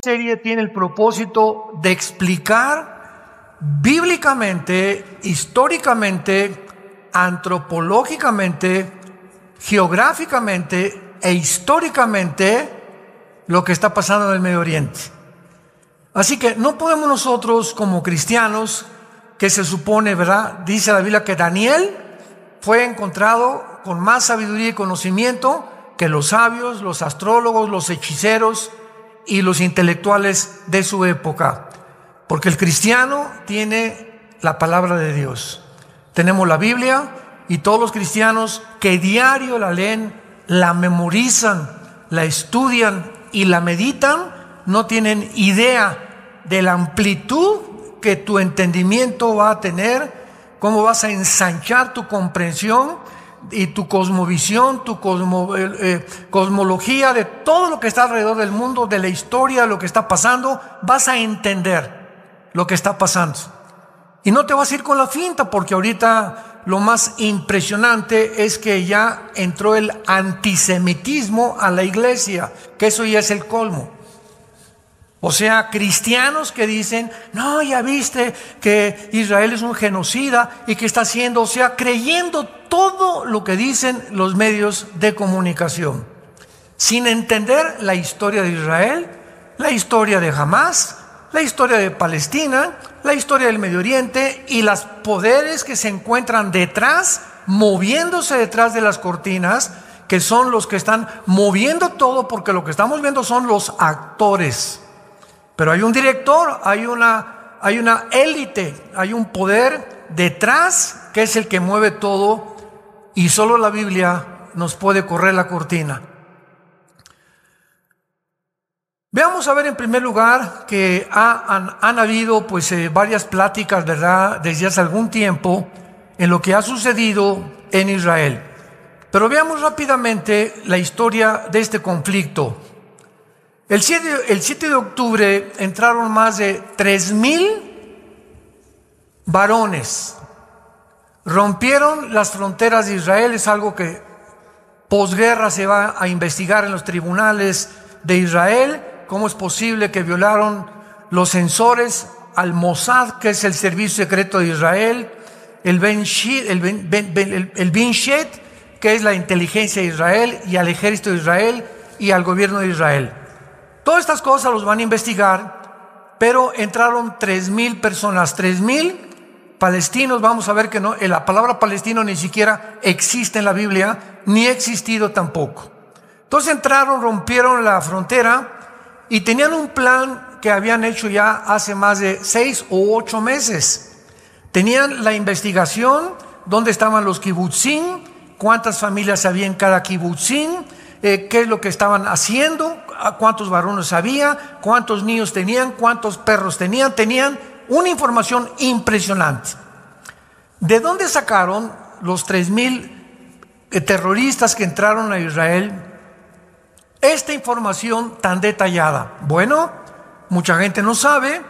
Serie tiene el propósito de explicar bíblicamente, históricamente, antropológicamente, geográficamente e históricamente lo que está pasando en el Medio Oriente. Así que no podemos nosotros como cristianos, que se supone, ¿verdad? Dice la Biblia que Daniel fue encontrado con más sabiduría y conocimiento que los sabios, los astrólogos, los hechiceros y los intelectuales de su época, porque el cristiano tiene la palabra de Dios. Tenemos la Biblia y todos los cristianos que diario la leen, la memorizan, la estudian y la meditan, no tienen idea de la amplitud que tu entendimiento va a tener, cómo vas a ensanchar tu comprensión y tu cosmovisión, tu cosmología de todo lo que está alrededor del mundo, de la historia, de lo que está pasando. Vas a entender lo que está pasando. Y no te vas a ir con la finta, porque ahorita lo más impresionante es que ya entró el antisemitismo a la iglesia, que eso ya es el colmo. O sea, cristianos que dicen, no, ya viste que Israel es un genocida y que está haciendo, o sea, creyendo todo lo que dicen los medios de comunicación, sin entender la historia de Israel, la historia de Hamás, la historia de Palestina, la historia del Medio Oriente y los poderes que se encuentran detrás, moviéndose detrás de las cortinas, que son los que están moviendo todo, porque lo que estamos viendo son los actores. Pero hay un director, hay una élite, hay un poder detrás que es el que mueve todo, y solo la Biblia nos puede correr la cortina. Veamos a ver en primer lugar que han habido varias pláticas, ¿verdad?, desde hace algún tiempo en lo que ha sucedido en Israel. Pero veamos rápidamente la historia de este conflicto. El 7 de octubre entraron más de 3,000 varones. Rompieron las fronteras de Israel. Es algo que posguerra se va a investigar en los tribunales de Israel. ¿Cómo es posible que violaron los censores al Mossad, que es el servicio secreto de Israel, el Binshet, que es la inteligencia de Israel, y al ejército de Israel y al gobierno de Israel? Todas estas cosas los van a investigar, pero entraron 3,000 personas, 3,000 palestinos. Vamos a ver que no, la palabra palestino ni siquiera existe en la Biblia, ni ha existido tampoco. Entonces entraron, rompieron la frontera y tenían un plan que habían hecho ya hace más de 6 o 8 meses. Tenían la investigación, dónde estaban los kibutzim, cuántas familias había en cada kibutzim, qué es lo que estaban haciendo, cuántos varones había, cuántos niños tenían, cuántos perros tenían. Tenían una información impresionante. ¿De dónde sacaron los 3,000 terroristas que entraron a Israel esta información tan detallada? Bueno, mucha gente no sabe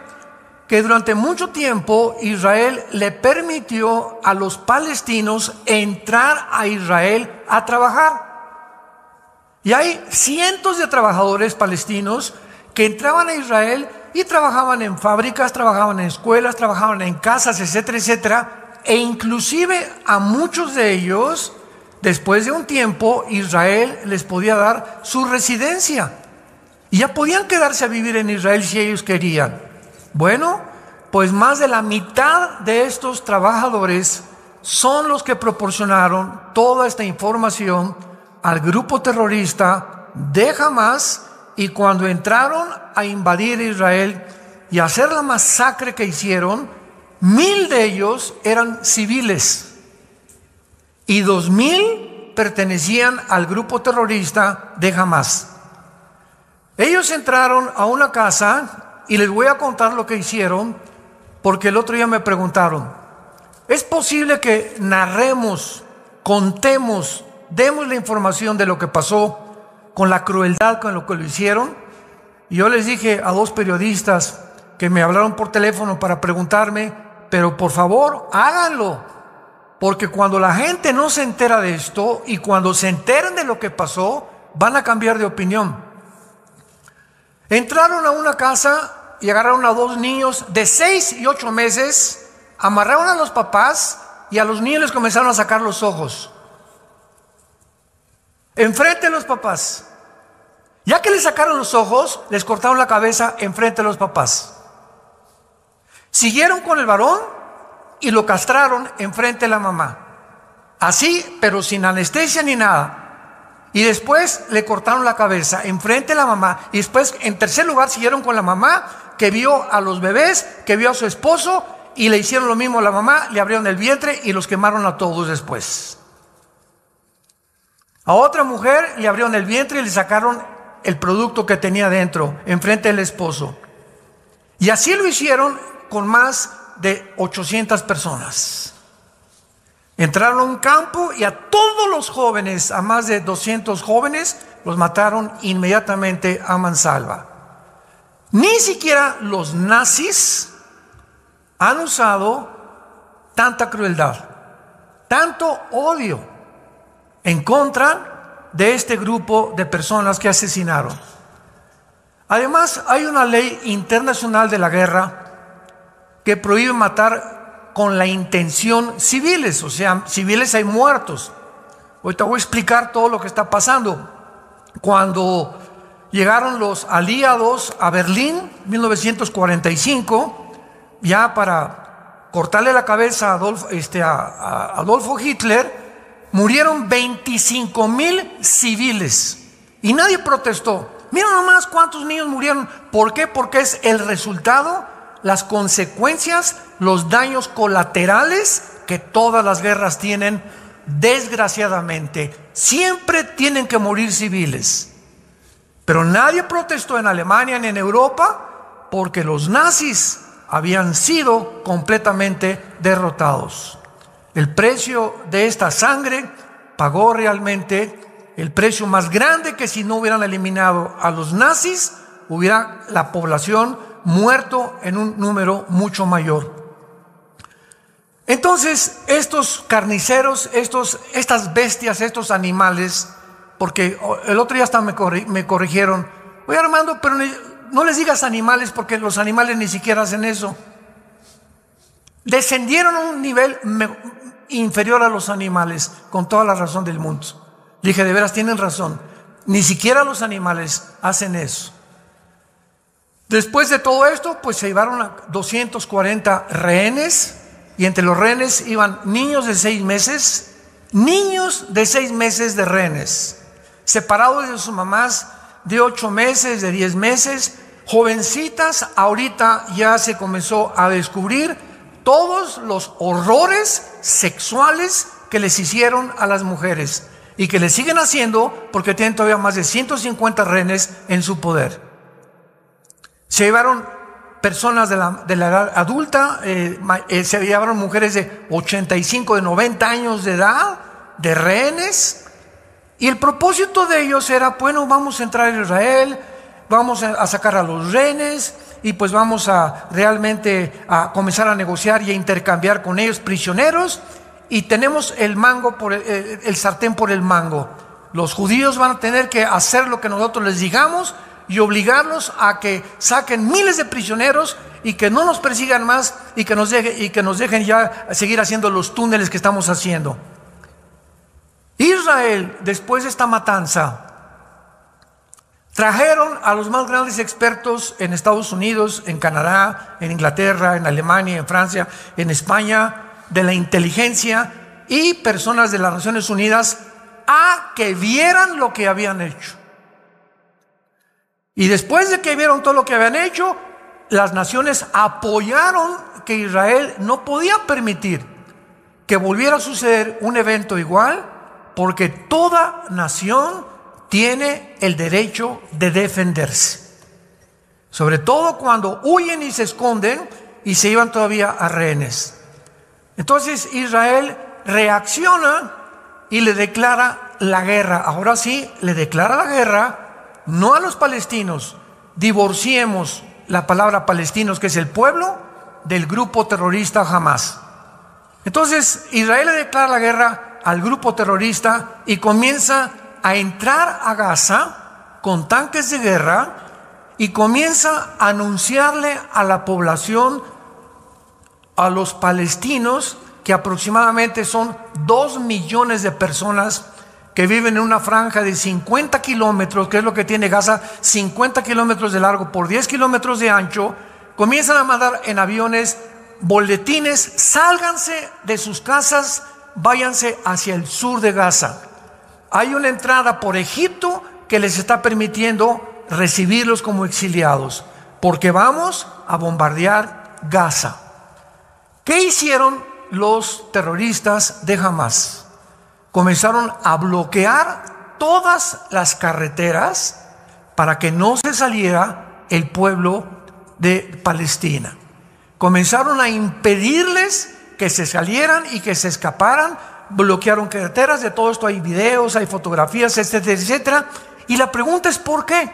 que durante mucho tiempo Israel le permitió a los palestinos entrar a Israel a trabajar. Y hay cientos de trabajadores palestinos que entraban a Israel y trabajaban en fábricas, trabajaban en escuelas, trabajaban en casas, etcétera, etcétera. E inclusive a muchos de ellos, después de un tiempo, Israel les podía dar su residencia. Y ya podían quedarse a vivir en Israel si ellos querían. Bueno, pues más de la mitad de estos trabajadores son los que proporcionaron toda esta información al grupo terrorista de Hamás, y cuando entraron a invadir Israel y a hacer la masacre que hicieron, 1,000 de ellos eran civiles y 2,000 pertenecían al grupo terrorista de Hamás. Ellos entraron a una casa y les voy a contar lo que hicieron, porque el otro día me preguntaron, ¿es posible que narremos, contemos, demos la información de lo que pasó con la crueldad con lo que lo hicieron? Y yo les dije a 2 periodistas que me hablaron por teléfono para preguntarme, pero por favor háganlo, porque cuando la gente no se entera de esto y cuando se enteren de lo que pasó, van a cambiar de opinión. Entraron a una casa y agarraron a 2 niños de 6 y 8 meses, amarraron a los papás y a los niños les comenzaron a sacar los ojos. Enfrente de los papás. Ya que les sacaron los ojos, les cortaron la cabeza enfrente de los papás. Siguieron con el varón y lo castraron enfrente de la mamá. Así, pero sin anestesia ni nada. Y después le cortaron la cabeza enfrente de la mamá. Y después, en tercer lugar, siguieron con la mamá, que vio a los bebés, que vio a su esposo, y le hicieron lo mismo a la mamá, le abrieron el vientre y los quemaron a todos después. A otra mujer le abrieron el vientre y le sacaron el producto que tenía dentro, enfrente del esposo. Y así lo hicieron con más de 800 personas. Entraron a un campo y a todos los jóvenes, a más de 200 jóvenes, los mataron inmediatamente a mansalva. Ni siquiera los nazis han usado tanta crueldad, tanto odio en contra de este grupo de personas que asesinaron. Además, hay una ley internacional de la guerra que prohíbe matar con la intención civiles, o sea, civiles hay muertos. Ahorita voy a explicar todo lo que está pasando. Cuando llegaron los aliados a Berlín, 1945, ya para cortarle la cabeza a Adolfo Hitler, murieron 25,000 civiles y nadie protestó. Miren nomás cuántos niños murieron. ¿Por qué? Porque es el resultado, las consecuencias, los daños colaterales que todas las guerras tienen. Desgraciadamente, siempre tienen que morir civiles. Pero nadie protestó en Alemania ni en Europa porque los nazis habían sido completamente derrotados. El precio de esta sangre pagó realmente el precio más grande, que si no hubieran eliminado a los nazis, hubiera la población muerto en un número mucho mayor. Entonces, estos carniceros, estas bestias, estos animales, porque el otro día hasta me corrigieron, oye Armando, pero no les digas animales porque los animales ni siquiera hacen eso. Descendieron a un nivel inferior a los animales, con toda la razón del mundo. Dije, de veras tienen razón, ni siquiera los animales hacen eso. Después de todo esto, pues se llevaron a 240 rehenes, y entre los rehenes iban niños de 6 meses, de rehenes, separados de sus mamás de 8 meses, de 10 meses, jovencitas. Ahorita ya se comenzó a descubrir todos los horrores sexuales que les hicieron a las mujeres y que les siguen haciendo, porque tienen todavía más de 150 rehenes en su poder. Se llevaron personas de la edad adulta, se llevaron mujeres de 85, de 90 años de edad, de rehenes, y el propósito de ellos era, bueno, vamos a entrar a Israel, vamos a sacar a los rehenes, y pues vamos a realmente a comenzar a negociar y a intercambiar con ellos prisioneros, y tenemos el mango el sartén por el mango. Los judíos van a tener que hacer lo que nosotros les digamos y obligarlos a que saquen miles de prisioneros y que no nos persigan más y que nos dejen ya seguir haciendo los túneles que estamos haciendo. Israel, después de esta matanza, trajeron a los más grandes expertos en Estados Unidos, en Canadá, en Inglaterra, en Alemania, en Francia, en España, de la inteligencia y personas de las Naciones Unidas a que vieran lo que habían hecho. Y después de que vieron todo lo que habían hecho, las naciones apoyaron que Israel no podía permitir que volviera a suceder un evento igual, porque toda nación tiene el derecho de defenderse, sobre todo cuando huyen y se esconden y se llevan todavía a rehenes. Entonces Israel reacciona y le declara la guerra. Ahora sí, le declara la guerra no a los palestinos. Divorciemos la palabra palestinos, que es el pueblo, del grupo terrorista Hamas. Entonces Israel le declara la guerra al grupo terrorista y comienza a entrar a Gaza con tanques de guerra y comienza a anunciarle a la población, a los palestinos, que aproximadamente son 2 millones de personas que viven en una franja de 50 kilómetros, que es lo que tiene Gaza, 50 kilómetros de largo por 10 kilómetros de ancho. Comienzan a mandar en aviones boletines: sálganse de sus casas, váyanse hacia el sur de Gaza. Hay una entrada por Egipto que les está permitiendo recibirlos como exiliados, porque vamos a bombardear Gaza. ¿Qué hicieron los terroristas de Hamás? Comenzaron a bloquear todas las carreteras para que no se saliera el pueblo de Palestina. Comenzaron a impedirles que se salieran y que se escaparan. Bloquearon carreteras. De todo esto hay videos, hay fotografías, etcétera, etcétera. Y la pregunta es ¿por qué?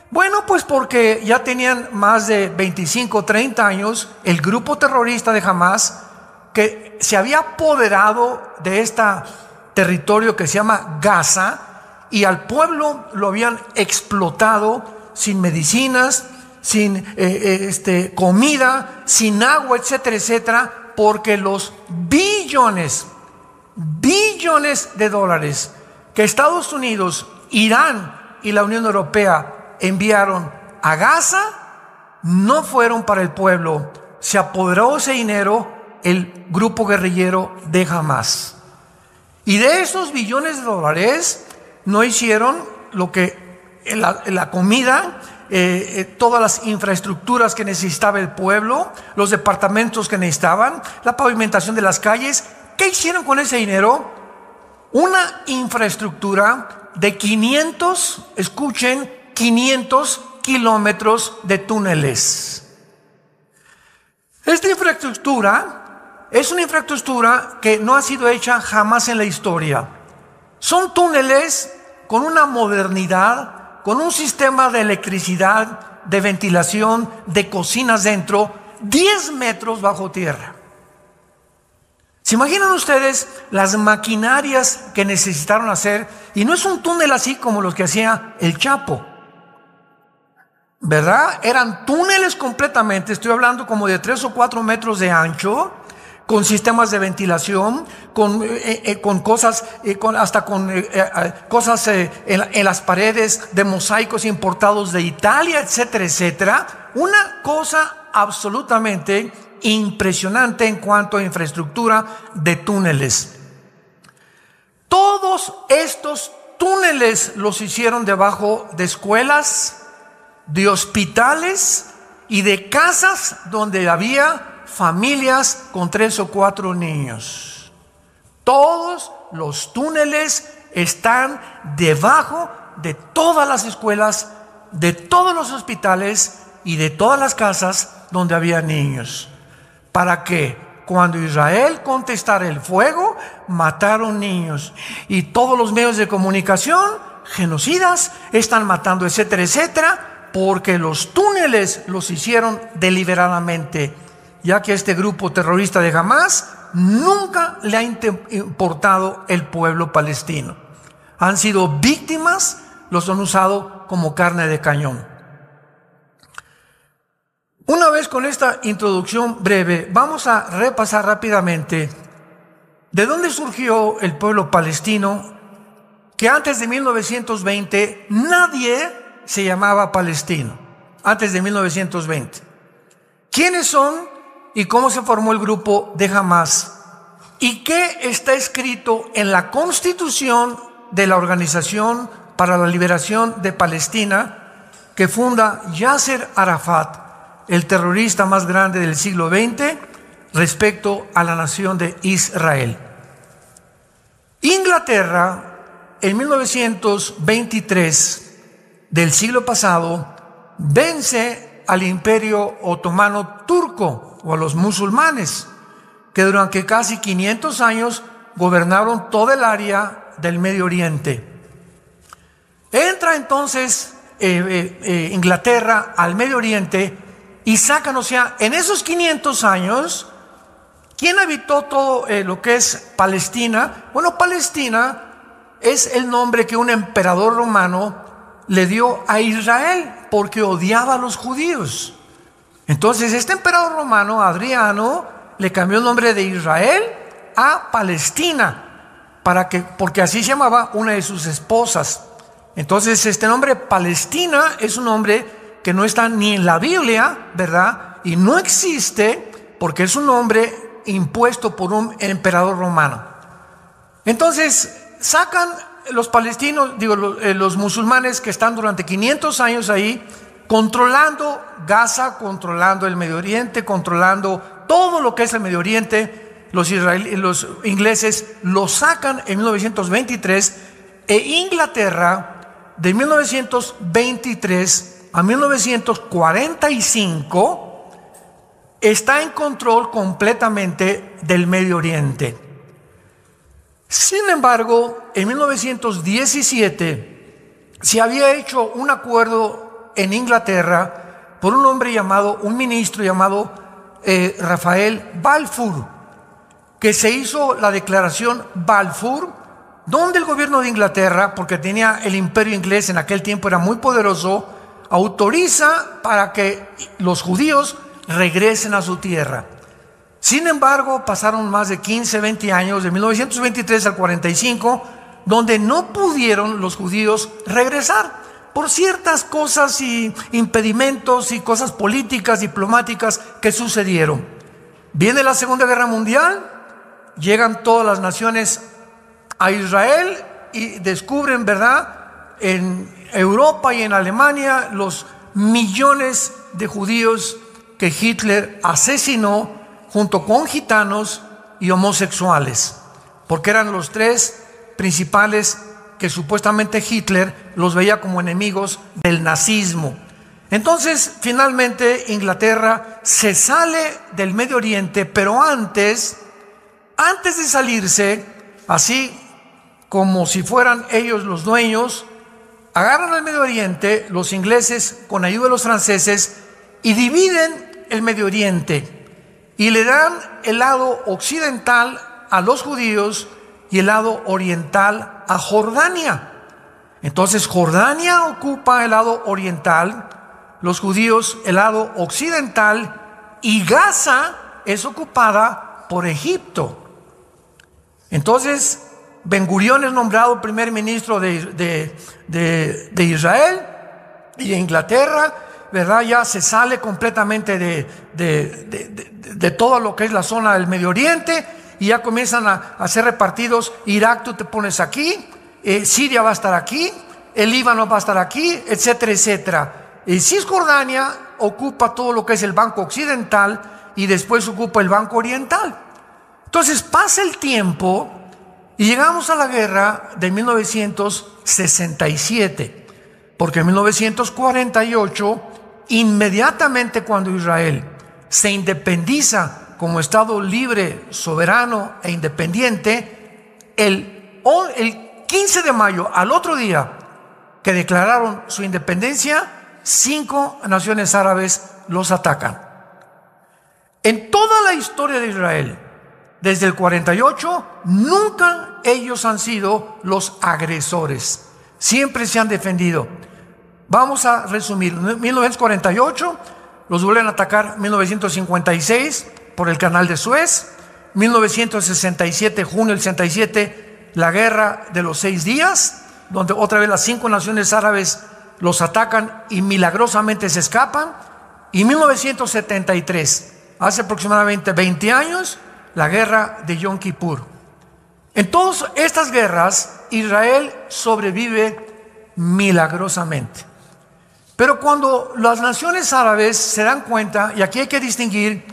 Bueno, pues porque ya tenían más de 25, 30 años el grupo terrorista de Hamás, que se había apoderado de este territorio que se llama Gaza, y al pueblo lo habían explotado sin medicinas, sin comida, sin agua, etcétera, etcétera, porque los billones de dólares que Estados Unidos, Irán y la Unión Europea enviaron a Gaza no fueron para el pueblo. Se apoderó ese dinero el grupo guerrillero de Hamás. Y de esos billones de dólares no hicieron lo que la comida, todas las infraestructuras que necesitaba el pueblo, los departamentos que necesitaban, la pavimentación de las calles. ¿Qué hicieron con ese dinero? Una infraestructura de 500, escuchen, 500 kilómetros de túneles. Esta infraestructura es una infraestructura que no ha sido hecha jamás en la historia. Son túneles con una modernidad, con un sistema de electricidad, de ventilación, de cocinas dentro, 10 metros bajo tierra. ¿Se imaginan ustedes las maquinarias que necesitaron hacer? Y no es un túnel así como los que hacía el Chapo, ¿verdad? Eran túneles completamente, estoy hablando como de 3 o 4 metros de ancho, con sistemas de ventilación, con cosas, cosas en las paredes de mosaicos importados de Italia, etcétera, etcétera. Una cosa absolutamente impresionante en cuanto a infraestructura de túneles. Todos estos túneles los hicieron debajo de escuelas, de hospitales y de casas donde había familias con 3 o 4 niños. Todos los túneles están debajo de todas las escuelas, de todos los hospitales y de todas las casas donde había niños, para que cuando Israel contestara el fuego, mataron niños. Y todos los medios de comunicación, genocidas, están matando, etcétera, etcétera, porque los túneles los hicieron deliberadamente, ya que este grupo terrorista de Hamás nunca le ha importado el pueblo palestino. Han sido víctimas, los han usado como carne de cañón. Una vez con esta introducción breve, vamos a repasar rápidamente de dónde surgió el pueblo palestino, que antes de 1920 nadie se llamaba palestino, antes de 1920. ¿Quiénes son y cómo se formó el grupo de Hamás? ¿Y qué está escrito en la Constitución de la Organización para la Liberación de Palestina que funda Yasser Arafat, el terrorista más grande del siglo XX, respecto a la nación de Israel? Inglaterra, en 1923 del siglo pasado, vence al Imperio Otomano Turco, o a los musulmanes, que durante casi 500 años gobernaron toda el área del Medio Oriente. Entra entonces Inglaterra al Medio Oriente y sacan, o sea, en esos 500 años, ¿quién habitó todo lo que es Palestina? Bueno, Palestina es el nombre que un emperador romano le dio a Israel porque odiaba a los judíos. Entonces este emperador romano, Adriano, le cambió el nombre de Israel a Palestina, porque así se llamaba una de sus esposas. Entonces este nombre Palestina es un nombre que no está ni en la Biblia, ¿verdad? Y no existe porque es un nombre impuesto por un emperador romano. Entonces sacan los palestinos, los musulmanes que están durante 500 años ahí, controlando Gaza, controlando el Medio Oriente, controlando todo lo que es el Medio Oriente. Los ingleses lo sacan en 1923 e Inglaterra de 1923 a 1945 está en control completamente del Medio Oriente. Sin embargo, en 1917 se había hecho un acuerdo en Inglaterra por un ministro llamado Rafael Balfour, que se hizo la declaración Balfour, donde el gobierno de Inglaterra, porque tenía el imperio inglés en aquel tiempo, era muy poderoso, autoriza para que los judíos regresen a su tierra. Sin embargo, pasaron más de 15, 20 años, de 1923 al 45, donde no pudieron los judíos regresar por ciertas cosas y impedimentos y cosas políticas, diplomáticas que sucedieron. Viene la Segunda Guerra Mundial, llegan todas las naciones a Israel y descubren, ¿verdad?, en Europa y en Alemania los millones de judíos que Hitler asesinó junto con gitanos y homosexuales, porque eran los tres principales que supuestamente Hitler los veía como enemigos del nazismo. Entonces, finalmente, Inglaterra se sale del Medio Oriente, pero antes de salirse, así como si fueran ellos los dueños, agarran el Medio Oriente, los ingleses con ayuda de los franceses, y dividen el Medio Oriente y le dan el lado occidental a los judíos y el lado oriental a Jordania. Entonces Jordania ocupa el lado oriental, los judíos el lado occidental, y Gaza es ocupada por Egipto. Entonces Ben Gurión es nombrado primer ministro de Israel, y Inglaterra, ¿verdad?, ya se sale completamente de todo lo que es la zona del Medio Oriente, y ya comienzan a ser repartidos. Irak tú te pones aquí, Siria va a estar aquí, el Líbano va a estar aquí, etcétera, etcétera. Cisjordania ocupa todo lo que es el banco occidental y después ocupa el banco oriental. Entonces pasa el tiempo y llegamos a la guerra de 1967, porque en 1948, inmediatamente cuando Israel se independiza como Estado libre, soberano e independiente, el 15 de mayo, al otro día que declararon su independencia, 5 naciones árabes los atacan. En toda la historia de Israel, desde el 48, nunca ellos han sido los agresores. Siempre se han defendido. Vamos a resumir. 1948, los vuelven a atacar. 1956, por el canal de Suez. 1967, junio del 67, la guerra de los 6 días, donde otra vez las 5 naciones árabes los atacan y milagrosamente se escapan. Y 1973, hace aproximadamente 20 años, la guerra de Yom Kippur. En todas estas guerras, Israel sobrevive milagrosamente. Pero cuando las naciones árabes se dan cuenta, y aquí hay que distinguir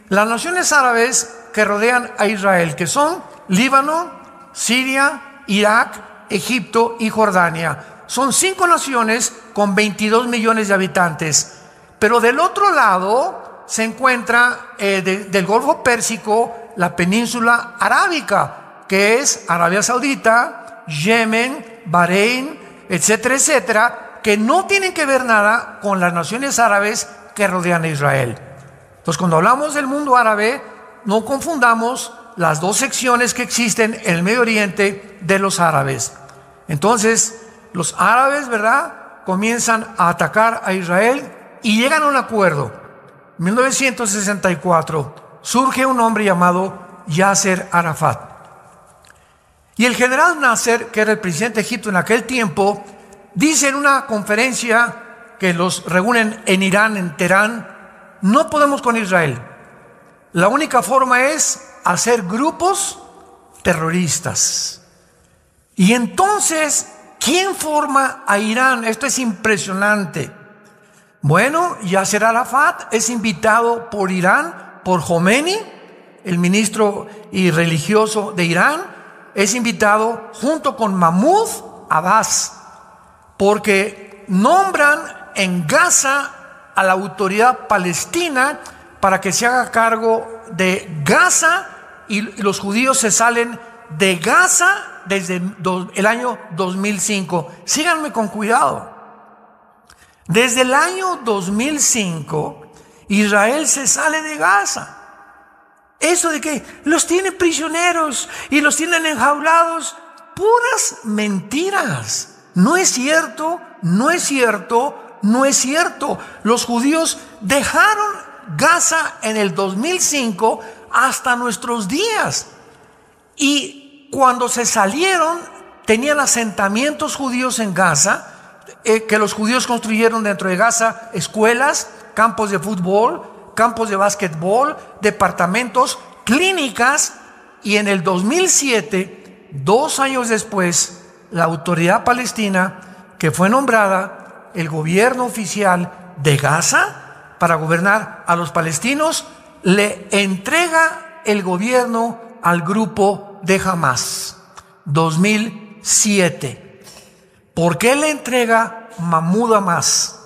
las naciones árabes que rodean a Israel, que son Líbano, Siria, Irak, Egipto y Jordania. Son 5 naciones con 22 millones de habitantes. Pero del otro lado se encuentra del Golfo Pérsico la península arábica, que es Arabia Saudita, Yemen, Bahrein, etcétera, etcétera, que no tienen que ver nada con las naciones árabes que rodean a Israel. Entonces, cuando hablamos del mundo árabe, no confundamos las dos secciones que existen en el Medio Oriente de los árabes. Entonces, los árabes, ¿verdad?, comienzan a atacar a Israel y llegan a un acuerdo. En 1964 surge un hombre llamado Yasser Arafat. Y el general Nasser, que era el presidente de Egipto en aquel tiempo, dice en una conferencia que los reúnen en Irán, en Teherán: no podemos con Israel. La única forma es hacer grupos terroristas. Y entonces, ¿quién forma a Irán? Esto es impresionante. Bueno, Yasser Arafat es invitado por Irán, por Khomeini, el ministro y religioso de Irán, es invitado junto con Mahmoud Abbas, porque nombran en Gaza a la autoridad palestina para que se haga cargo de Gaza, y los judíos se salen de Gaza desde el año 2005. Síganme con cuidado. Desde el año 2005, Israel se sale de Gaza. Eso de que los tiene prisioneros y los tienen enjaulados, puras mentiras. No es cierto, no es cierto, no es cierto. Los judíos dejaron Gaza en el 2005 hasta nuestros días. Y cuando se salieron, tenían asentamientos judíos en Gaza, que los judíos construyeron dentro de Gaza: escuelas, campos de fútbol, campos de básquetbol, departamentos, clínicas. Y en el 2007, 2 años después, la autoridad palestina, que fue nombrada el gobierno oficial de Gaza para gobernar a los palestinos, le entrega el gobierno al grupo de Hamas. 2007. ¿Por qué le entrega Mahmoud Abbas,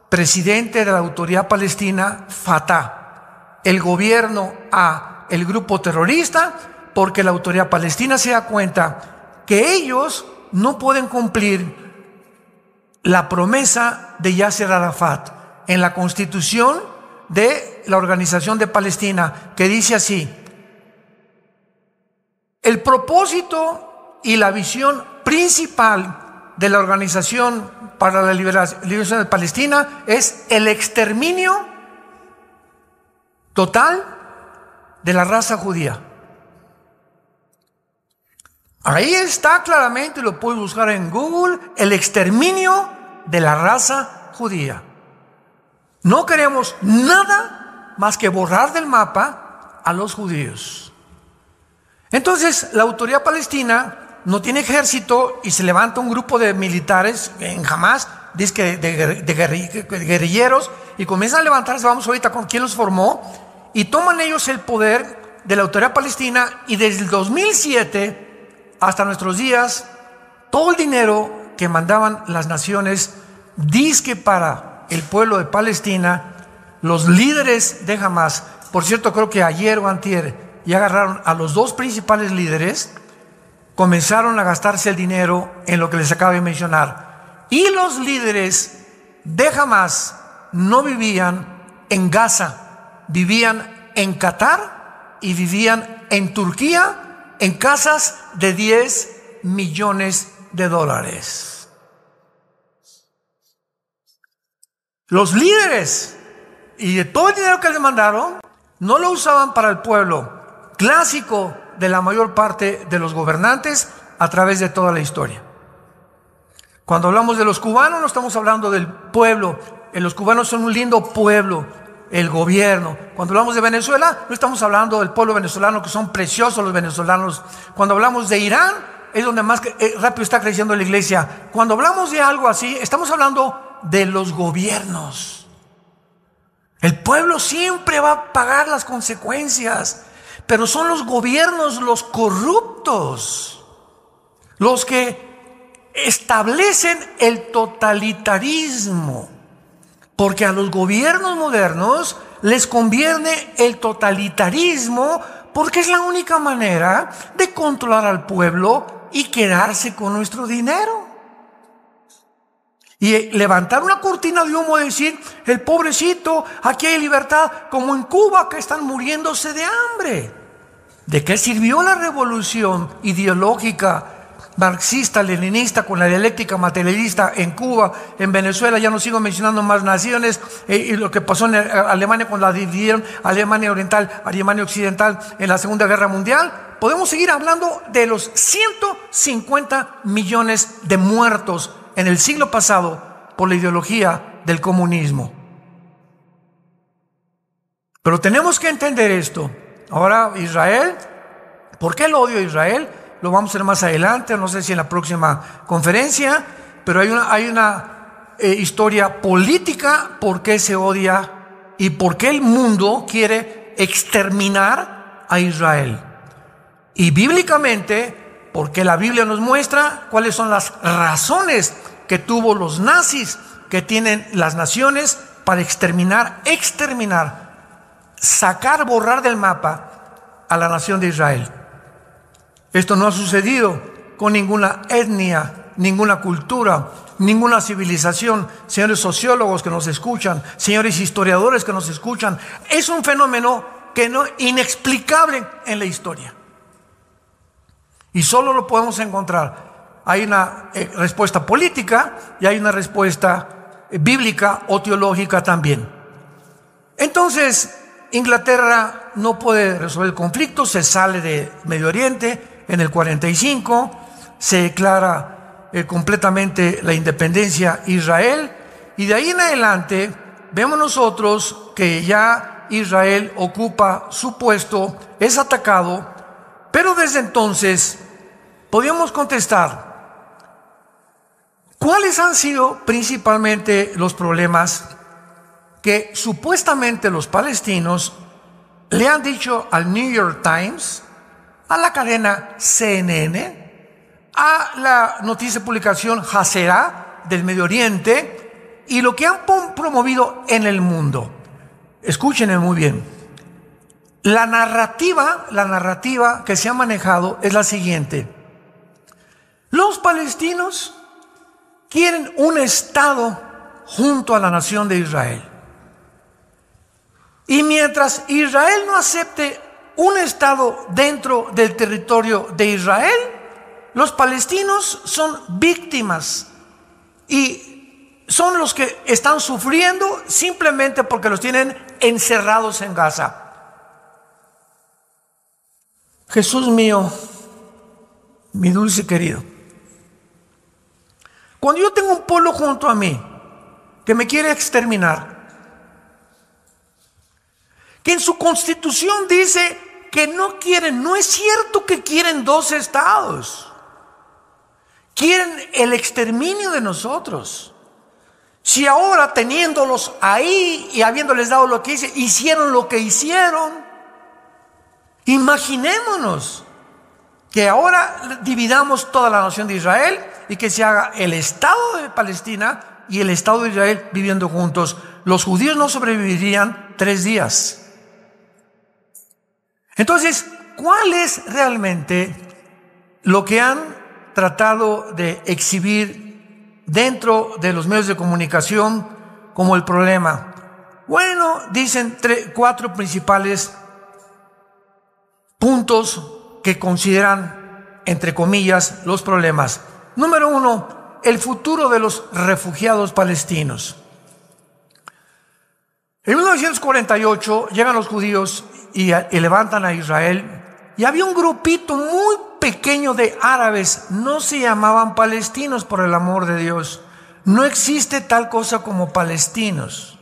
presidente de la autoridad palestina, Fatah, el gobierno a el grupo terrorista? Porque la autoridad palestina se da cuenta que ellos no pueden cumplir la promesa de Yasser Arafat en la constitución de la Organización de Palestina, que dice así: el propósito y la visión principal de la Organización para la Liberación de Palestina es el exterminio total de la raza judía. Ahí está claramente, lo puedes buscar en Google: el exterminio de la raza judía. No queremos nada más que borrar del mapa a los judíos. Entonces, la autoridad palestina no tiene ejército y se levanta un grupo de militares en Hamas, dice que de guerrilleros, y comienzan a levantarse. Vamos ahorita con quién los formó, y toman ellos el poder de la autoridad palestina. Y desde el 2007 hasta nuestros días, todo el dinero que mandaban las naciones dizque para el pueblo de Palestina, los líderes de Hamas, por cierto, creo que ayer o antier ya agarraron a los 2 principales líderes, comenzaron a gastarse el dinero en lo que les acabo de mencionar. Y los líderes de Hamas no vivían en Gaza, vivían en Qatar y vivían en Turquía, en casas de $10 millones. Los líderes, y de todo el dinero que les mandaron, no lo usaban para el pueblo, clásico de la mayor parte de los gobernantes a través de toda la historia. Cuando hablamos de los cubanos, no estamos hablando del pueblo. Los cubanos son un lindo pueblo, el gobierno. Cuando hablamos de Venezuela, no estamos hablando del pueblo venezolano, que son preciosos los venezolanos. Cuando hablamos de Irán, es donde más rápido está creciendo la iglesia. Cuando hablamos de algo así, estamos hablando de los gobiernos. El pueblo siempre va a pagar las consecuencias, pero son los gobiernos los corruptos los que establecen el totalitarismo, porque a los gobiernos modernos les conviene el totalitarismo, porque es la única manera de controlar al pueblo y quedarse con nuestro dinero. Y levantar una cortina de humo y decir: el pobrecito, aquí hay libertad, como en Cuba, que están muriéndose de hambre. ¿De qué sirvió la revolución ideológica marxista, leninista, con la dialéctica materialista en Cuba, en Venezuela, ya no sigo mencionando más naciones, y lo que pasó en Alemania cuando la dividieron, Alemania Oriental, Alemania Occidental en la Segunda Guerra Mundial. Podemos seguir hablando de los 150 millones de muertos en el siglo pasado por la ideología del comunismo. Pero tenemos que entender esto. Ahora Israel, ¿por qué el odio a Israel? Lo vamos a ver más adelante, no sé si en la próxima conferencia, pero hay una historia política por qué se odia y por qué el mundo quiere exterminar a Israel. Y bíblicamente, porque la Biblia nos muestra cuáles son las razones que tuvo los nazis, que tienen las naciones para exterminar, sacar, borrar del mapa a la nación de Israel. Esto no ha sucedido con ninguna etnia, ninguna cultura, ninguna civilización. Señores sociólogos que nos escuchan, señores historiadores que nos escuchan, es un fenómeno inexplicable en la historia. Y solo lo podemos encontrar. Hay una respuesta política y hay una respuesta bíblica o teológica también. Entonces, Inglaterra no puede resolver el conflicto, se sale de Medio Oriente en el 45, se declara completamente la independencia Israel, y de ahí en adelante vemos nosotros que ya Israel ocupa su puesto, es atacado, pero desde entonces podíamos contestar cuáles han sido principalmente los problemas que supuestamente los palestinos le han dicho al New York Times, a la cadena CNN, a la noticia de publicación Hasera del Medio Oriente y lo que han promovido en el mundo. Escúchenme muy bien. La narrativa que se ha manejado es la siguiente. Los palestinos quieren un Estado junto a la nación de Israel. Y mientras Israel no acepte un Estado dentro del territorio de Israel, los palestinos son víctimas y son los que están sufriendo simplemente porque los tienen encerrados en Gaza. Jesús mío, mi dulce querido, cuando yo tengo un pueblo junto a mí que me quiere exterminar, que en su constitución dice que no quieren, no es cierto que quieren dos estados, quieren el exterminio de nosotros. Si ahora teniéndolos ahí y habiéndoles dado lo que hicieron lo que hicieron, imaginémonos que ahora dividamos toda la nación de Israel y que se haga el Estado de Palestina y el Estado de Israel viviendo juntos. Los judíos no sobrevivirían 3 días. Entonces, ¿cuál es realmente lo que han tratado de exhibir dentro de los medios de comunicación como el problema? Bueno, dicen 4 principales puntos que consideran, entre comillas, los problemas. Número 1, el futuro de los refugiados palestinos. En 1948 llegan los judíos y levantan a Israel, y había un grupito muy pequeño de árabes, no se llamaban palestinos, por el amor de Dios, no existe tal cosa como palestinos,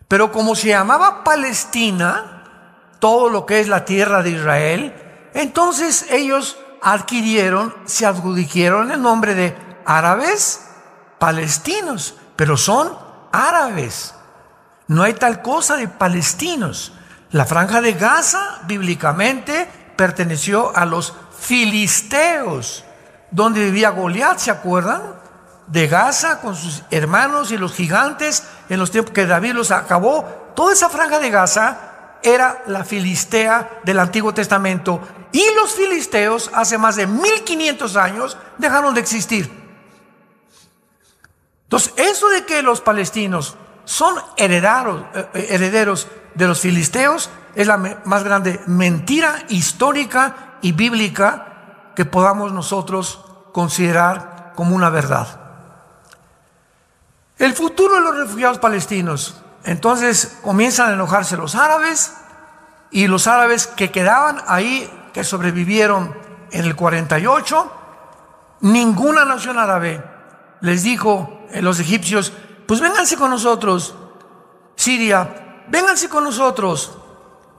pero como se llamaba Palestina, todo lo que es la tierra de Israel, entonces ellos se adjudicaron el nombre de árabes palestinos, pero son árabes, no hay tal cosa de palestinos. La franja de Gaza, bíblicamente, perteneció a los filisteos, donde vivía Goliat, ¿se acuerdan? De Gaza, con sus hermanos y los gigantes, en los tiempos que David los acabó. Toda esa franja de Gaza era la filistea del Antiguo Testamento. Y los filisteos, hace más de 1500 años, dejaron de existir. Entonces, eso de que los palestinos son herederos de los filisteos es la más grande mentira histórica y bíblica que podamos nosotros considerar como una verdad. El futuro de los refugiados palestinos. Entonces comienzan a enojarse los árabes, y los árabes que quedaban ahí, que sobrevivieron en el 48, ninguna nación árabe les dijo a los egipcios: pues vénganse con nosotros. Siria, vénganse con nosotros.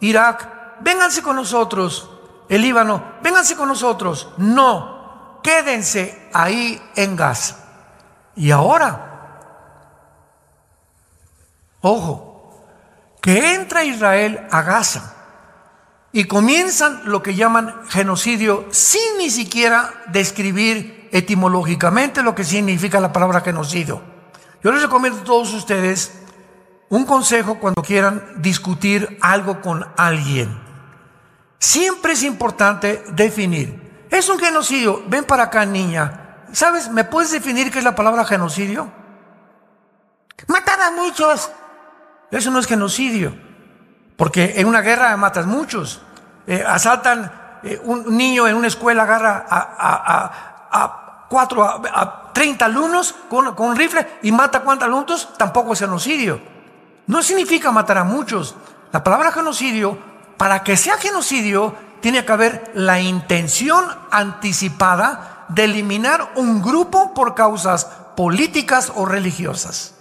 Irak, vénganse con nosotros. El Líbano, vénganse con nosotros. No, quédense ahí en Gaza. Y ahora, ojo, que entra Israel a Gaza y comienzan lo que llaman genocidio, sin ni siquiera describir etimológicamente lo que significa la palabra genocidio. Yo les recomiendo a todos ustedes un consejo cuando quieran discutir algo con alguien. Siempre es importante definir. ¿Es un genocidio? Ven para acá, niña. ¿Sabes? ¿Me puedes definir qué es la palabra genocidio? Matar a muchos. Eso no es genocidio, porque en una guerra matas muchos. Asaltan un niño en una escuela, agarra a 30 alumnos con un rifle y mata ¿cuántos alumnos? Tampoco es genocidio. No significa matar a muchos. La palabra genocidio, para que sea genocidio, tiene que haber la intención anticipada de eliminar un grupo por causas políticas o religiosas.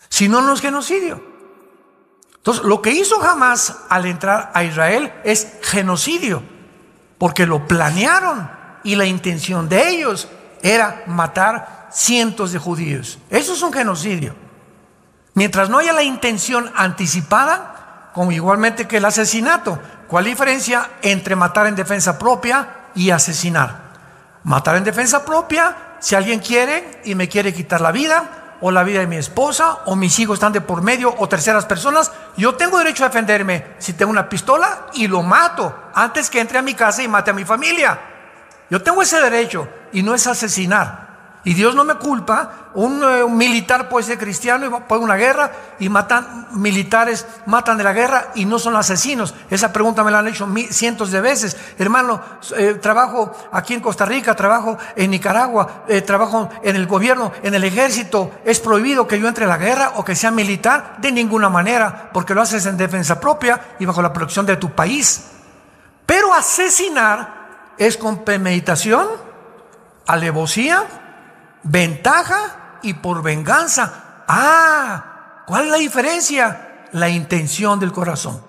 Si no, no es genocidio. Entonces, lo que hizo Hamás al entrar a Israel es genocidio, porque lo planearon y la intención de ellos era matar cientos de judíos. Eso es un genocidio. Mientras no haya la intención anticipada, como igualmente que el asesinato. ¿Cuál es la diferencia entre matar en defensa propia y asesinar? Matar en defensa propia, si alguien quiere y me quiere quitar la vida, o la vida de mi esposa, o mis hijos están de por medio, o terceras personas, yo tengo derecho a defenderme si tengo una pistola y lo mato antes que entre a mi casa y mate a mi familia. Yo tengo ese derecho, y no es asesinar. Y Dios no me culpa. Un militar puede ser cristiano y puede una guerra y militares matan de la guerra y no son asesinos. Esa pregunta me la han hecho cientos de veces. Hermano, trabajo aquí en Costa Rica, trabajo en Nicaragua, trabajo en el gobierno, en el ejército. ¿Es prohibido que yo entre a la guerra o que sea militar? De ninguna manera, porque lo haces en defensa propia y bajo la protección de tu país. Pero asesinar es con premeditación, alevosía, ventaja y por venganza. ¿Cuál es la diferencia? La intención del corazón.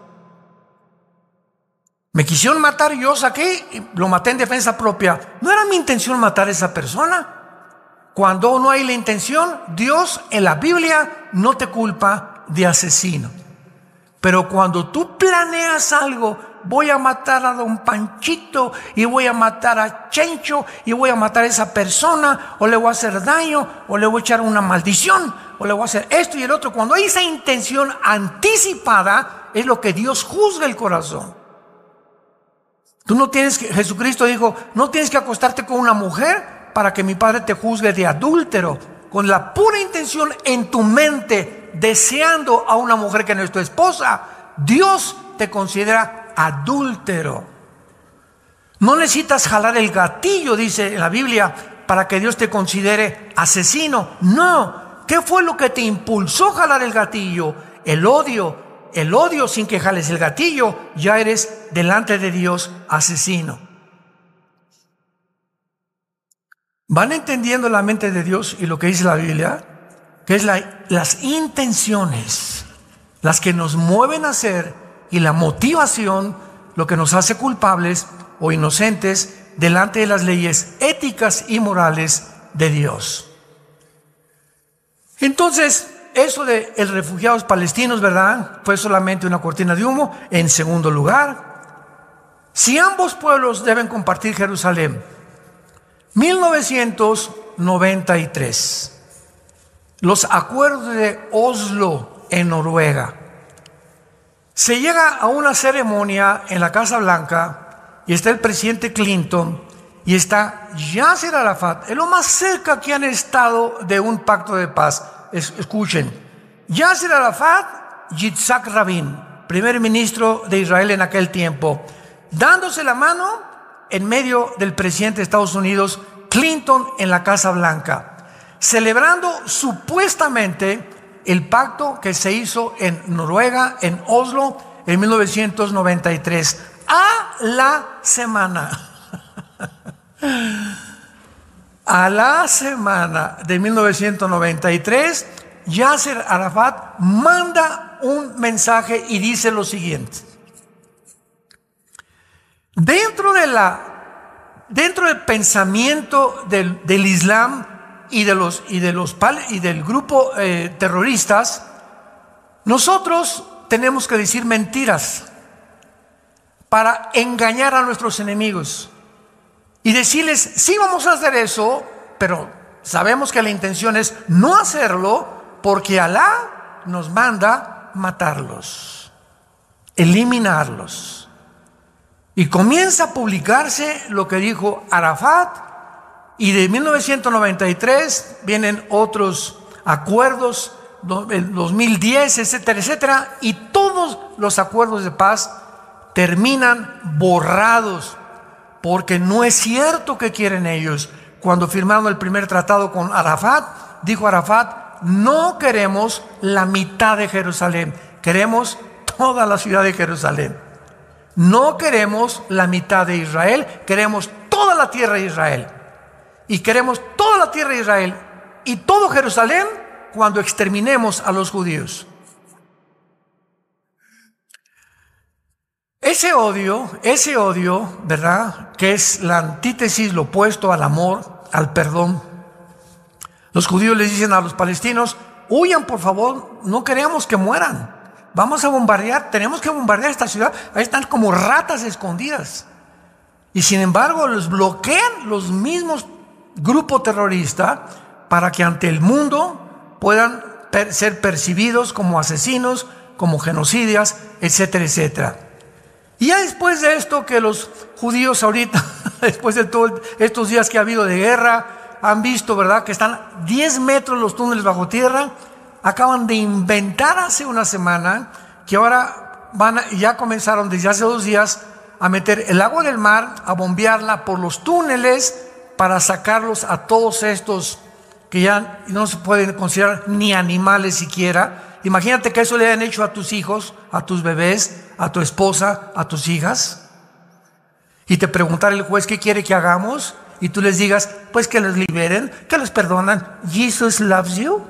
Me quisieron matar, yo saqué y lo maté en defensa propia. No era mi intención matar a esa persona. Cuando no hay la intención, Dios en la Biblia no te culpa de asesino. Pero cuando tú planeas algo, voy a matar a don Panchito y voy a matar a Chencho y voy a matar a esa persona, o le voy a hacer daño, o le voy a echar una maldición, o le voy a hacer esto y el otro. Cuando hay esa intención anticipada, es lo que Dios juzga el corazón. Tú no tienes que, Jesucristo dijo, no tienes que acostarte con una mujer para que mi Padre te juzgue de adúltero. Con la pura intención en tu mente, deseando a una mujer que no es tu esposa, Dios te considera adúltero. No necesitas jalar el gatillo, dice en la Biblia, para que Dios te considere asesino. No. ¿Qué fue lo que te impulsó a jalar el gatillo? El odio. El odio, sin que jales el gatillo, ya eres delante de Dios asesino. ¿Van entendiendo la mente de Dios y lo que dice la Biblia? Que es las intenciones las que nos mueven a hacer, y la motivación lo que nos hace culpables o inocentes delante de las leyes éticas y morales de Dios. Entonces, eso de los refugiados palestinos, ¿verdad?, fue solamente una cortina de humo. En segundo lugar, si ambos pueblos deben compartir Jerusalén, 1993, los acuerdos de Oslo en Noruega. Se llega a una ceremonia en la Casa Blanca y está el presidente Clinton y está Yasser Arafat. Es lo más cerca que han estado de un pacto de paz. Escuchen, Yasser Arafat, Yitzhak Rabin, primer ministro de Israel en aquel tiempo, dándose la mano en medio del presidente de Estados Unidos Clinton en la Casa Blanca, celebrando supuestamente el pacto que se hizo en Noruega, en Oslo, en 1993. A la semana de 1993, Yasser Arafat manda un mensaje y dice lo siguiente: dentro del pensamiento del Islam y del grupo terroristas, nosotros tenemos que decir mentiras para engañar a nuestros enemigos y decirles, sí, vamos a hacer eso, pero sabemos que la intención es no hacerlo, porque Alá nos manda matarlos, eliminarlos. Y comienza a publicarse lo que dijo Arafat, y de 1993 vienen otros acuerdos, el 2010, etcétera, etcétera, y todos los acuerdos de paz terminan borrados, porque no es cierto que quieren ellos. Cuando firmaron el primer tratado con Arafat, dijo Arafat, no queremos la mitad de Jerusalén, queremos toda la ciudad de Jerusalén. No queremos la mitad de Israel, queremos toda la tierra de Israel. Y queremos toda la tierra de Israel y todo Jerusalén cuando exterminemos a los judíos. Ese odio, ¿verdad?, que es la antítesis, lo opuesto al amor, al perdón. Los judíos les dicen a los palestinos, huyan por favor, no queremos que mueran. Vamos a bombardear, tenemos que bombardear esta ciudad. Ahí están como ratas escondidas. Y sin embargo los bloquean los mismos grupos terroristas para que ante el mundo puedan ser percibidos como asesinos, como genocidas, etcétera, etcétera. Y ya después de esto, que los judíos ahorita, después de todos estos días que ha habido de guerra, han visto, ¿verdad?, que están 10 metros los túneles bajo tierra. Acaban de inventar hace una semana que ahora ya comenzaron desde hace 2 días a meter el agua del mar, a bombearla por los túneles para sacarlos a todos estos que ya no se pueden considerar ni animales siquiera. Imagínate que eso le hayan hecho a tus hijos, a tus bebés, a tu esposa, a tus hijas, y te preguntara el juez qué quiere que hagamos, y tú les digas, pues que los liberen, que los perdonan. Jesus loves you.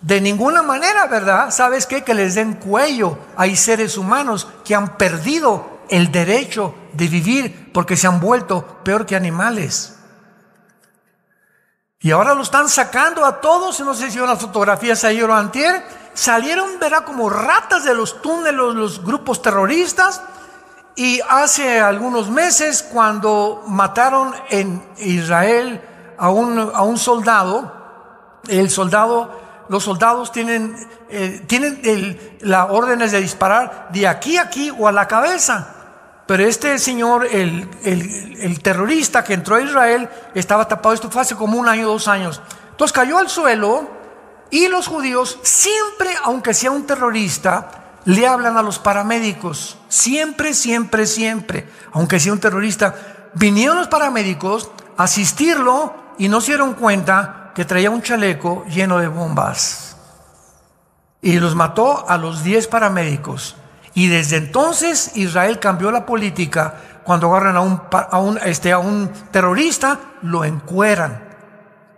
De ninguna manera, ¿verdad? ¿Sabes qué? Que les den cuello. Hay seres humanos que han perdido el derecho de vivir porque se han vuelto peor que animales. Y ahora lo están sacando a todos. No sé si vieron las fotografías ayer o antier. Salieron, verá, como ratas de los túneles los grupos terroristas. Y hace algunos meses, cuando mataron en Israel a un soldado, los soldados tienen las órdenes de disparar de aquí a aquí o a la cabeza. Pero este señor, el terrorista que entró a Israel, estaba tapado. Esto fue hace como 1 año, 2 años. Entonces cayó al suelo, y los judíos siempre, aunque sea un terrorista, le hablan a los paramédicos. Siempre, siempre, siempre. Aunque sea un terrorista, vinieron los paramédicos a asistirlo y no se dieron cuenta que traía un chaleco lleno de bombas. Y los mató a los 10 paramédicos. Y desde entonces Israel cambió la política. Cuando agarran a un terrorista, lo encueran.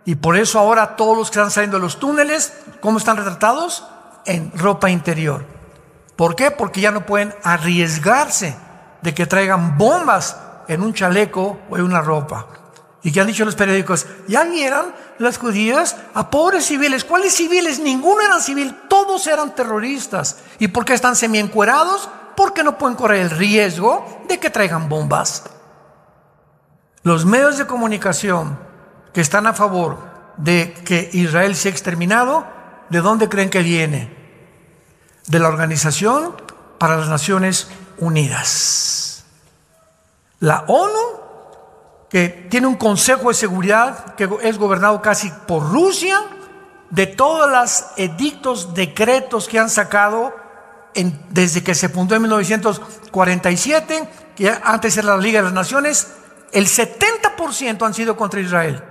Y por eso ahora todos los que están saliendo de los túneles, ¿cómo están retratados? En ropa interior. ¿Por qué? Porque ya no pueden arriesgarse de que traigan bombas en un chaleco o en una ropa. ¿Y qué han dicho los periódicos? Ya vieron los judíos a pobres civiles. ¿Cuáles civiles? Ninguno era civil, todos eran terroristas. ¿Y por qué están semiencuerados? Porque no pueden correr el riesgo de que traigan bombas. Los medios de comunicación que están a favor de que Israel sea exterminado, ¿de dónde creen que viene? De la Organización para las Naciones Unidas. La ONU, que tiene un Consejo de Seguridad que es gobernado casi por Rusia, de todos los edictos, decretos que han sacado desde que se fundó en 1947, que antes era la Liga de las Naciones, el 70% han sido contra Israel.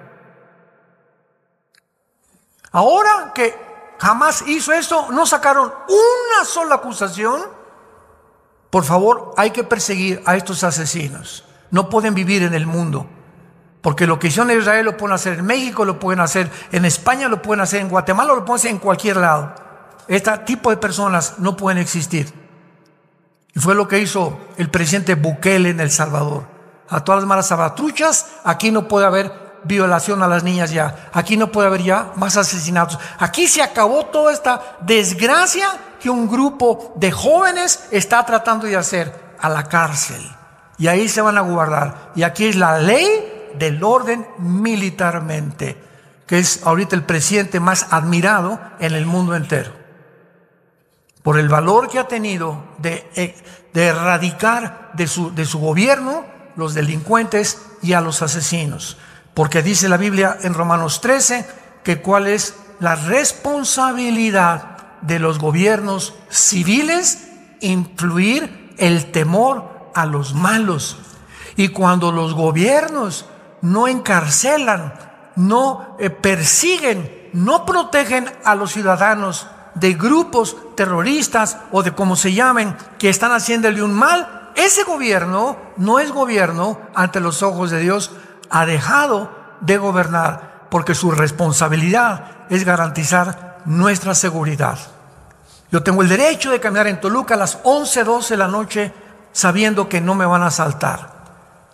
Ahora que Hamás hizo esto, no sacaron una sola acusación. Por favor, hay que perseguir a estos asesinos. No pueden vivir en el mundo, porque lo que hicieron en Israel lo pueden hacer en México, lo pueden hacer en España, lo pueden hacer en Guatemala, lo pueden hacer en cualquier lado. Este tipo de personas no pueden existir. Y fue lo que hizo el presidente Bukele en El Salvador. A todas las malas salvatruchas, aquí no puede haber violación a las niñas ya. Aquí no puede haber ya más asesinatos. Aquí se acabó toda esta desgracia que un grupo de jóvenes está tratando de hacer, a la cárcel. Y ahí se van a guardar. Y aquí es la ley del orden militarmente, que es ahorita el presidente más admirado en el mundo entero, por el valor que ha tenido de erradicar de su gobierno los delincuentes y a los asesinos. Porque dice la Biblia en Romanos 13 que cuál es la responsabilidad de los gobiernos civiles: influir el temor a los malos. Y cuando los gobiernos no encarcelan, no persiguen, no protegen a los ciudadanos de grupos terroristas o de como se llamen, que están haciéndole un mal, ese gobierno no es gobierno ante los ojos de Dios. Ha dejado de gobernar, porque su responsabilidad es garantizar nuestra seguridad. Yo tengo el derecho de caminar en Toluca a las 11, 12 de la noche sabiendo que no me van a asaltar.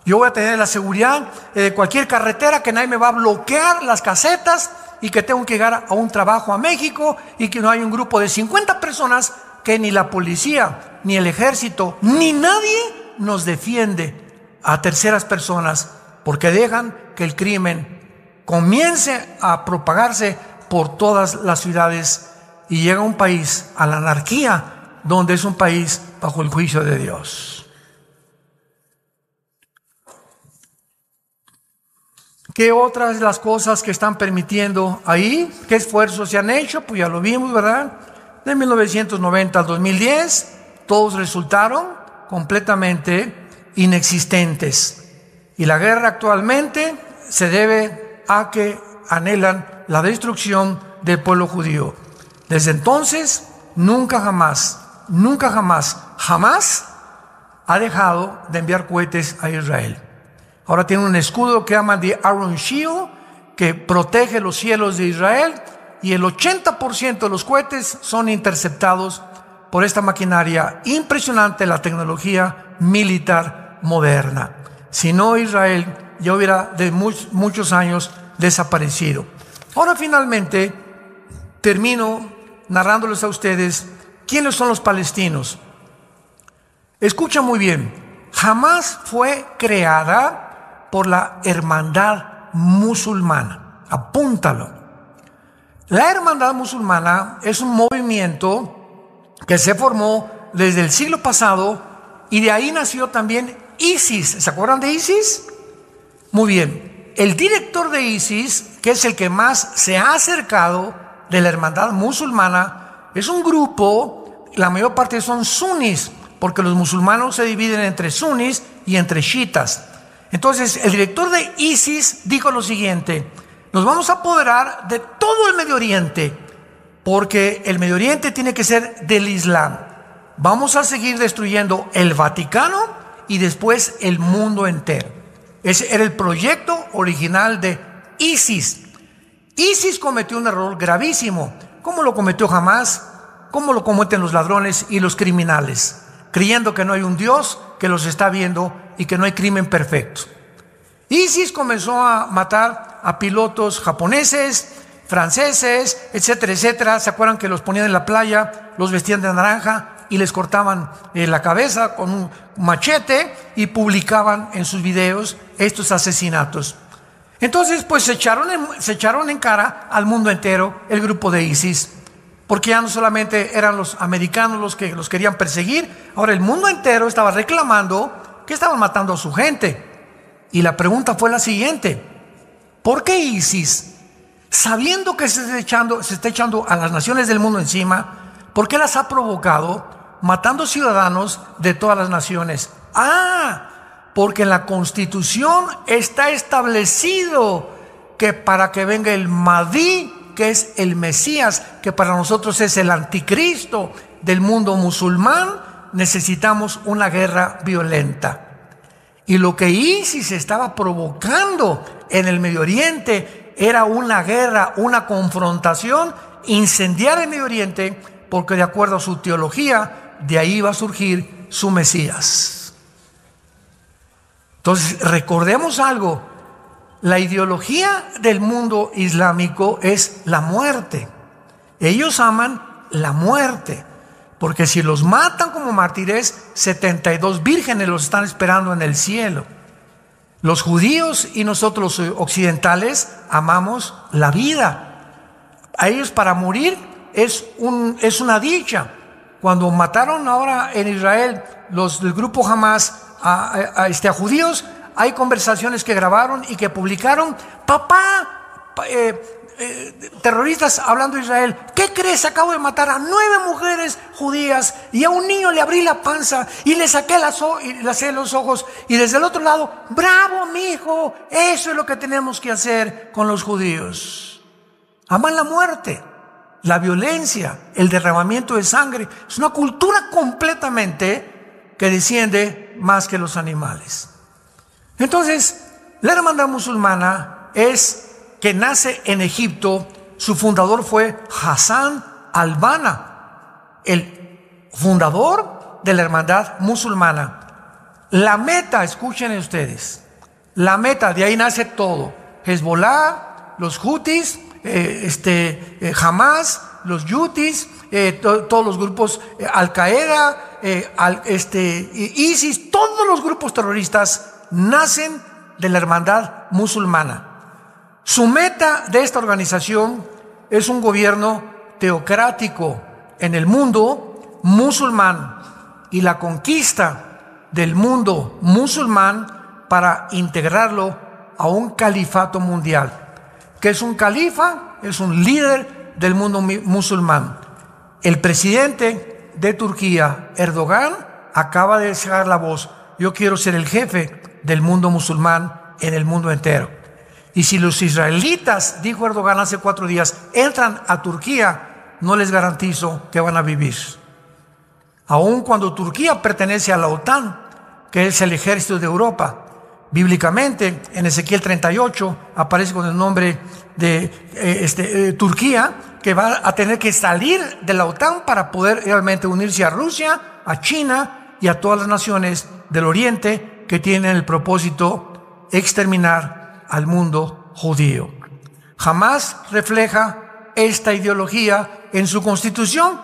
Yo voy a tener la seguridad de cualquier carretera, que nadie me va a bloquear las casetas, y que tengo que llegar a un trabajo a México y que no hay un grupo de 50 personas que ni la policía, ni el ejército, ni nadie nos defiende a terceras personas, porque dejan que el crimen comience a propagarse por todas las ciudades y llega a un país, a la anarquía, donde es un país bajo el juicio de Dios. ¿Qué otras de las cosas que están permitiendo ahí? ¿Qué esfuerzos se han hecho? Pues ya lo vimos, ¿verdad? De 1990 al 2010, todos resultaron completamente inexistentes. Y la guerra actualmente se debe a que anhelan la destrucción del pueblo judío. Desde entonces, nunca jamás ha dejado de enviar cohetes a Israel. Ahora tiene un escudo que llaman The Iron Shield, que protege los cielos de Israel, y el 80% de los cohetes son interceptados por esta maquinaria impresionante, la tecnología militar moderna. Si no, Israel ya hubiera de muchos años desaparecido. Ahora finalmente termino narrándoles a ustedes quiénes son los palestinos. Escucha muy bien, jamás fue creada por la hermandad musulmana. Apúntalo. La hermandad musulmana es un movimiento que se formó desde el siglo pasado, y de ahí nació también ISIS. ¿Se acuerdan de ISIS? Muy bien. El director de ISIS, que es el que más se ha acercado de la hermandad musulmana, es un grupo, la mayor parte son sunis, porque los musulmanos se dividen entre sunis y entre chiitas. Entonces, el director de ISIS dijo lo siguiente: nos vamos a apoderar de todo el Medio Oriente, porque el Medio Oriente tiene que ser del Islam. Vamos a seguir destruyendo el Vaticano y después el mundo entero. Ese era el proyecto original de ISIS. ISIS cometió un error gravísimo, como lo cometió Hamás, como lo cometen los ladrones y los criminales, creyendo que no hay un Dios que los está viendo y que no hay crimen perfecto. ISIS comenzó a matar a pilotos japoneses, franceses, etcétera, etcétera. ¿Se acuerdan que los ponían en la playa, los vestían de naranja y les cortaban la cabeza con un machete y publicaban en sus videos estos asesinatos? Entonces, pues se echaron en cara al mundo entero el grupo de ISIS, porque ya no solamente eran los americanos los que los querían perseguir, ahora el mundo entero estaba reclamando que estaban matando a su gente. Y la pregunta fue la siguiente: ¿por qué ISIS, sabiendo que se está echando a las naciones del mundo encima, por qué las ha provocado matando ciudadanos de todas las naciones? porque en la Constitución está establecido que para que venga el Mahdi, que es el Mesías, que para nosotros es el anticristo del mundo musulmán, necesitamos una guerra violenta. Y lo que ISIS estaba provocando en el Medio Oriente era una guerra, una confrontación, incendiar el Medio Oriente, porque de acuerdo a su teología, de ahí va a surgir su Mesías. Entonces, recordemos algo: la ideología del mundo islámico es la muerte. Ellos aman la muerte, porque si los matan como mártires, 72 vírgenes los están esperando en el cielo. Los judíos y nosotros los occidentales amamos la vida. A ellos para morir es una dicha. Cuando mataron ahora en Israel los del grupo Hamas a judíos, hay conversaciones que grabaron y que publicaron. Terroristas hablando de Israel: ¿qué crees? Acabo de matar a 9 mujeres judías y a un niño le abrí la panza y le saqué los ojos. Y desde el otro lado: bravo, mi hijo, eso es lo que tenemos que hacer con los judíos. Aman la muerte, la violencia, el derramamiento de sangre. Es una cultura completamente que desciende más que los animales. Entonces, la hermandad musulmana que nace en Egipto. Su fundador fue Hassan al-Banna, el fundador de la hermandad musulmana. La meta, escuchen ustedes, la meta, de ahí nace todo: Hezbollah, los Houthis, Hamas, los Yutis, todos los grupos, Al-Qaeda, ISIS, todos los grupos terroristas nacen de la hermandad musulmana. Su meta de esta organización es un gobierno teocrático en el mundo musulmán y la conquista del mundo musulmán para integrarlo a un califato mundial. ¿Qué es un califa? Es un líder del mundo musulmán. El presidente de Turquía, Erdogan, acaba de dejar la voz: yo quiero ser el jefe del mundo musulmán en el mundo entero. Y si los israelitas, dijo Erdogan hace 4 días, entran a Turquía, no les garantizo que van a vivir. Aun cuando Turquía pertenece a la OTAN, que es el ejército de Europa, bíblicamente en Ezequiel 38 aparece con el nombre de Turquía, que va a tener que salir de la OTAN para poder realmente unirse a Rusia, a China y a todas las naciones del Oriente que tienen el propósito de exterminar al mundo judío. Jamás refleja esta ideología en su constitución,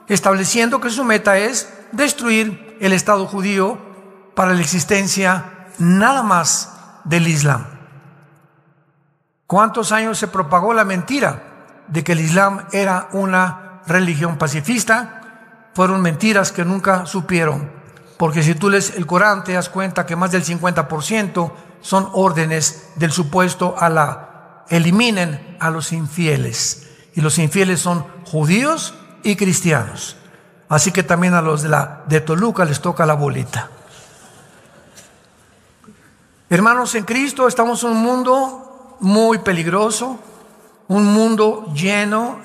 estableciendo que su meta es destruir el Estado judío para la existencia nada más del Islam. ¿Cuántos años se propagó la mentira de que el Islam era una religión pacifista? Fueron mentiras que nunca supieron, porque si tú lees el Corán te das cuenta que más del 50% son órdenes del supuesto Alá: eliminen a los infieles. Y los infieles son judíos y cristianos. Así que también a los de Toluca les toca la bolita. Hermanos en Cristo, estamos en un mundo muy peligroso, un mundo lleno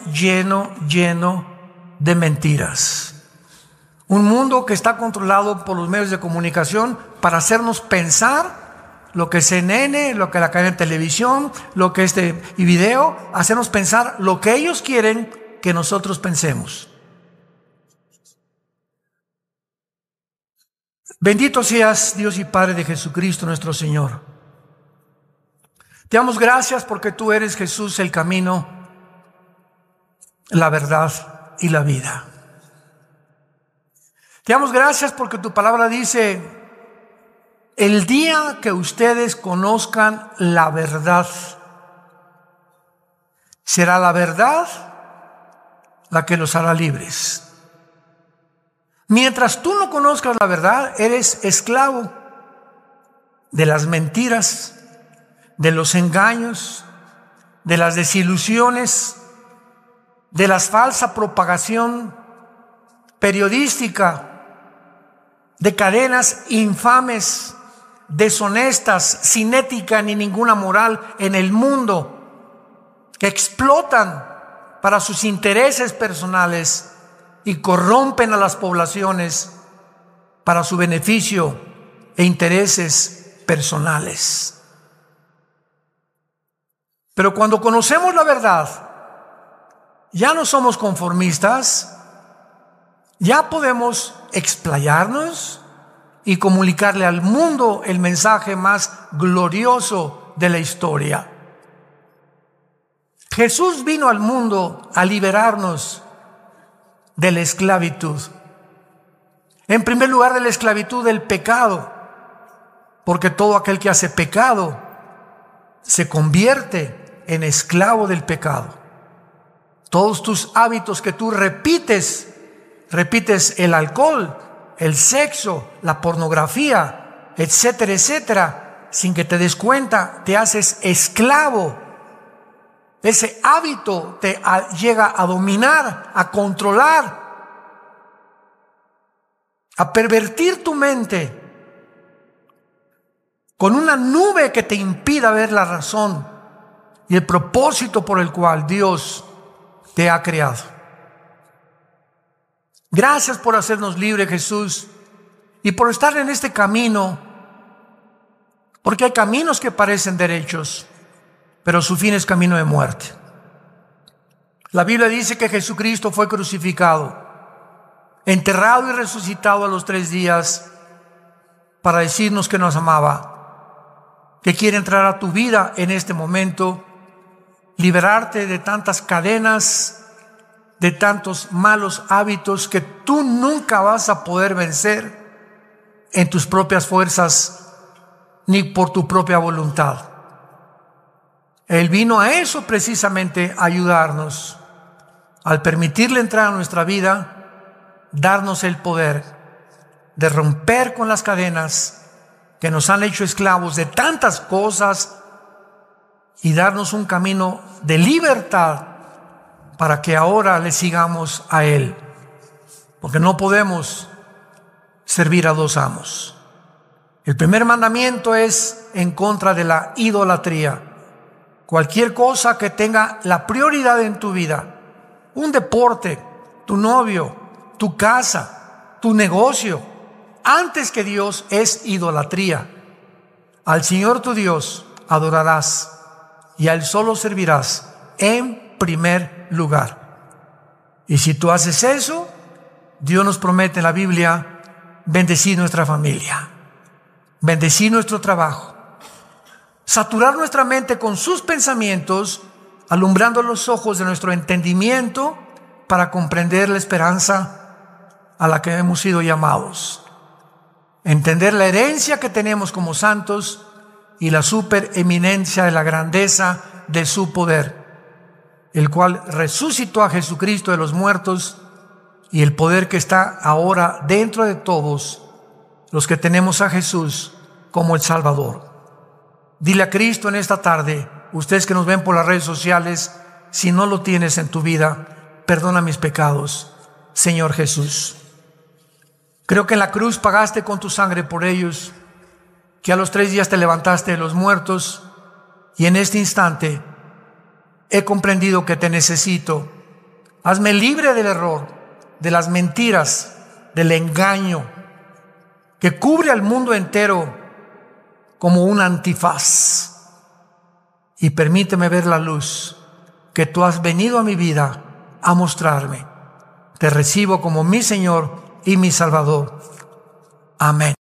de mentiras. Un mundo que está controlado por los medios de comunicación para hacernos pensar lo que CNN, lo que la cadena de televisión, lo que y video, hacernos pensar lo que ellos quieren que nosotros pensemos. Bendito seas, Dios y Padre de Jesucristo nuestro Señor. Te damos gracias porque tú eres, Jesús, el camino, la verdad y la vida. Te damos gracias porque tu palabra dice: el día que ustedes conozcan la verdad, será la verdad la que los hará libres. Mientras tú no conozcas la verdad, eres esclavo de las mentiras, de los engaños, de las desilusiones, de la falsa propagación periodística, de cadenas infames, deshonestas, sin ética ni ninguna moral en el mundo, que explotan para sus intereses personales y corrompen a las poblaciones para su beneficio e intereses personales. Pero cuando conocemos la verdad, ya no somos conformistas, ya podemos explayarnos y comunicarle al mundo el mensaje más glorioso de la historia. Jesús vino al mundo a liberarnos de la esclavitud. En primer lugar, de la esclavitud del pecado, porque todo aquel que hace pecado se convierte en esclavo del pecado. Todos tus hábitos que tú repites el alcohol, el sexo, la pornografía, etcétera, etcétera, sin que te des cuenta, te haces esclavo. Ese hábito te llega a dominar, a controlar, a pervertir tu mente con una nube que te impida ver la razón y el propósito por el cual Dios te ha creado. Gracias por hacernos libres, Jesús, y por estar en este camino, porque hay caminos que parecen derechos, pero su fin es camino de muerte. La Biblia dice que Jesucristo fue crucificado, enterrado y resucitado a los 3 días para decirnos que nos amaba, que quiere entrar a tu vida en este momento, liberarte de tantas cadenas, de tantos malos hábitos que tú nunca vas a poder vencer en tus propias fuerzas ni por tu propia voluntad. Él vino a eso precisamente, a ayudarnos, al permitirle entrar a nuestra vida, darnos el poder de romper con las cadenas que nos han hecho esclavos de tantas cosas y darnos un camino de libertad para que ahora le sigamos a Él, porque no podemos servir a 2 amos. El primer mandamiento es en contra de la idolatría. Cualquier cosa que tenga la prioridad en tu vida, un deporte, tu novio, tu casa, tu negocio, antes que Dios, es idolatría. Al Señor tu Dios adorarás y a Él solo servirás en primer lugar. Y si tú haces eso, Dios nos promete en la Biblia bendecir nuestra familia, bendecir nuestro trabajo, saturar nuestra mente con sus pensamientos, alumbrando los ojos de nuestro entendimiento para comprender la esperanza a la que hemos sido llamados, entender la herencia que tenemos como santos y la supereminencia de la grandeza de su poder, el cual resucitó a Jesucristo de los muertos, y el poder que está ahora dentro de todos los que tenemos a Jesús como el Salvador. Dile a Cristo en esta tarde, ustedes que nos ven por las redes sociales, si no lo tienes en tu vida, perdona mis pecados, Señor Jesús. Creo que en la cruz pagaste con tu sangre por ellos, que a los 3 días te levantaste de los muertos, y en este instante he comprendido que te necesito. Hazme libre del error, de las mentiras, del engaño que cubre al mundo entero como un antifaz, y permíteme ver la luz que tú has venido a mi vida a mostrarme. Te recibo como mi Señor y mi Salvador. Amén.